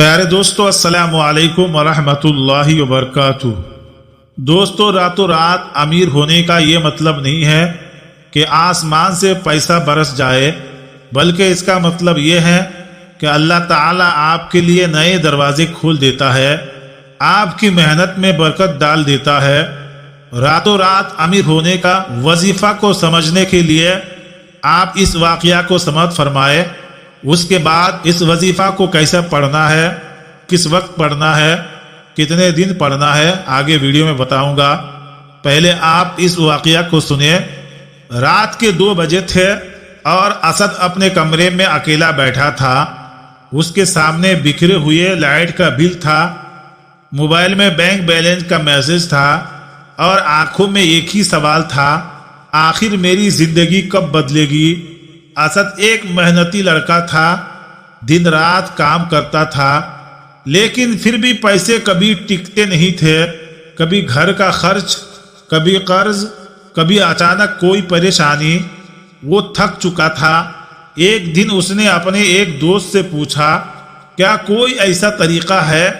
پیارے دوستو، السلام علیکم ورحمۃ اللہ وبرکاتہ۔ دوستو، راتوں رات امیر ہونے کا یہ مطلب نہیں ہے کہ آسمان سے پیسہ برس جائے، بلکہ اس کا مطلب یہ ہے کہ اللہ تعالیٰ آپ کے لیے نئے دروازے کھول دیتا ہے، آپ کی محنت میں برکت ڈال دیتا ہے۔ راتوں رات امیر ہونے کا وظیفہ کو سمجھنے کے لیے آپ اس واقعہ کو سماعت فرمائے۔ اس کے بعد اس وظیفہ کو کیسے پڑھنا ہے، کس وقت پڑھنا ہے، کتنے دن پڑھنا ہے، آگے ویڈیو میں بتاؤں گا۔ پہلے آپ اس واقعہ کو سنیں۔ رات کے 2 بجے تھے اور اسد اپنے کمرے میں اکیلا بیٹھا تھا۔ اس کے سامنے بکھرے ہوئے لائٹ کا بل تھا، موبائل میں بینک بیلنس کا میسج تھا اور آنکھوں میں ایک ہی سوال تھا، آخر میری زندگی کب بدلے گی؟ اسد ایک محنتی لڑکا تھا، دن رات کام کرتا تھا، لیکن پھر بھی پیسے کبھی ٹکتے نہیں تھے۔ کبھی گھر کا خرچ، کبھی قرض، کبھی اچانک کوئی پریشانی۔ وہ تھک چکا تھا۔ ایک دن اس نے اپنے ایک دوست سے پوچھا، کیا کوئی ایسا طریقہ ہے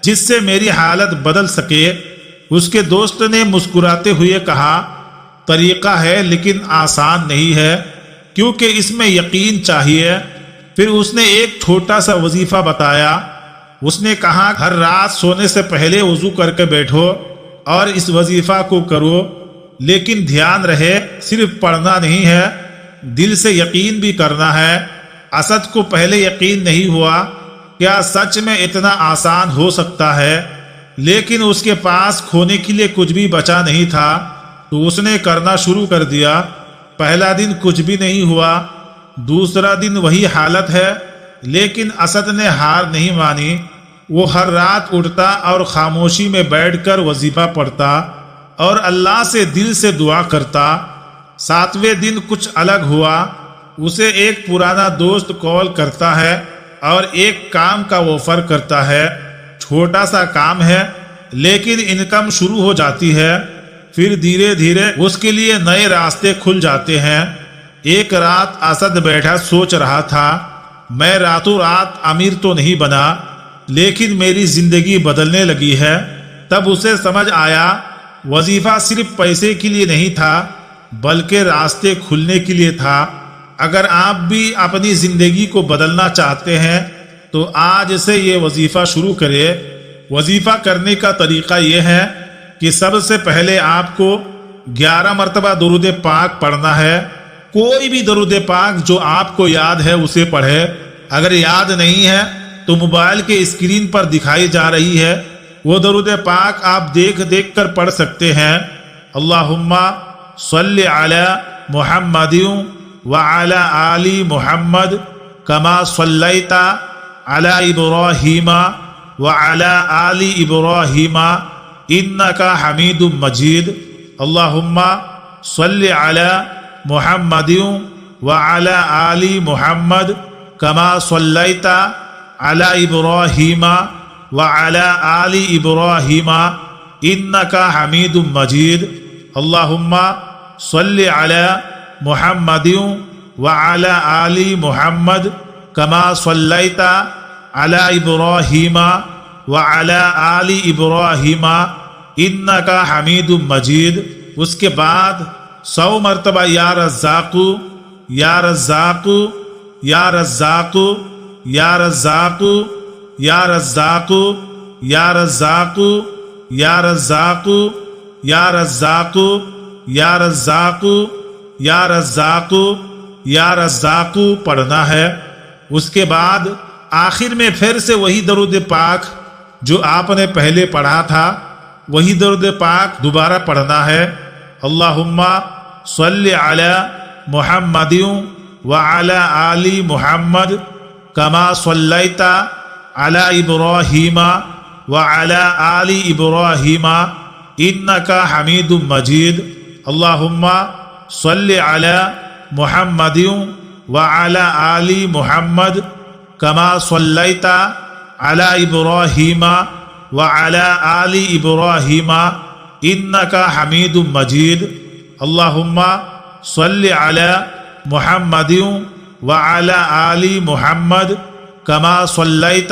جس سے میری حالت بدل سکے؟ اس کے دوست نے مسکراتے ہوئے کہا، طریقہ ہے لیکن آسان نہیں ہے، کیونکہ اس میں یقین چاہیے۔ پھر اس نے ایک چھوٹا سا وظیفہ بتایا۔ اس نے کہا، ہر رات سونے سے پہلے وضو کر کے بیٹھو اور اس وظیفہ کو کرو، لیکن دھیان رہے صرف پڑھنا نہیں ہے، دل سے یقین بھی کرنا ہے۔ اسد کو پہلے یقین نہیں ہوا، کیا سچ میں اتنا آسان ہو سکتا ہے؟ لیکن اس کے پاس کھونے کے لیے کچھ بھی بچا نہیں تھا، تو اس نے کرنا شروع کر دیا۔ پہلا دن کچھ بھی نہیں ہوا، دوسرا دن وہی حالت ہے، لیکن اسد نے ہار نہیں مانی۔ وہ ہر رات اٹھتا اور خاموشی میں بیٹھ کر وظیفہ پڑھتا اور اللہ سے دل سے دعا کرتا۔ 7ویں دن کچھ الگ ہوا۔ اسے ایک پرانا دوست کال کرتا ہے اور ایک کام کا آفر کرتا ہے۔ چھوٹا سا کام ہے، لیکن انکم شروع ہو جاتی ہے۔ پھر دھیرے دھیرے اس کے لیے نئے راستے کھل جاتے ہیں۔ ایک رات اسد بیٹھا سوچ رہا تھا، میں راتوں رات امیر تو نہیں بنا، لیکن میری زندگی بدلنے لگی ہے۔ تب اسے سمجھ آیا، وظیفہ صرف پیسے کے لیے نہیں تھا، بلکہ راستے کھلنے کے لیے تھا۔ اگر آپ بھی اپنی زندگی کو بدلنا چاہتے ہیں تو آج سے یہ وظیفہ شروع کرے۔ وظیفہ کرنے کا طریقہ یہ ہے کہ سب سے پہلے آپ کو 11 مرتبہ درود پاک پڑھنا ہے۔ کوئی بھی درود پاک جو آپ کو یاد ہے اسے پڑھے۔ اگر یاد نہیں ہے تو موبائل کے اسکرین پر دکھائی جا رہی ہے وہ درود پاک آپ دیکھ دیکھ کر پڑھ سکتے ہیں۔ اللہم صلی علی محمد وعلی آل محمد کما صلیت علی ابراہیم وعلی آل ابراہیم انک حمید مجید۔ اللہم صلی علی محمد وعلی آل محمد کما صلیت علی ابراہیم وعلی آل ابراہیم انک حمید مجید۔ اللہم صلی علی محمد وعلی آل محمد کما صلیت علی ابراہیم وعلی آل ابراہیم انک حمید مجید۔ اس کے بعد 100 مرتبہ یا رزاق یا رزاق یا رزاق یا رزاق یا رزاق یا رزاق یا رزاق یا رزاق یا رزاق یا رزاق یا رزاق پڑھنا ہے۔ اس کے بعد آخر میں پھر سے وہی درود پاک جو آپ نے پہلے پڑھا تھا، وہی درود پاک دوبارہ پڑھنا ہے۔ اللہم صلی علی محمد وعلی آل محمد کما صلیت علی ابراہیم وعلی آل ابراہیم انک حمید مجید۔ اللہم صلی علی محمد وعلی آل محمد کما صلیت علی ابراہیم وعلی آل ابراہیم انک حمید مجید۔ اللہم صلی علی محمد وعلی آل محمد کما صلیت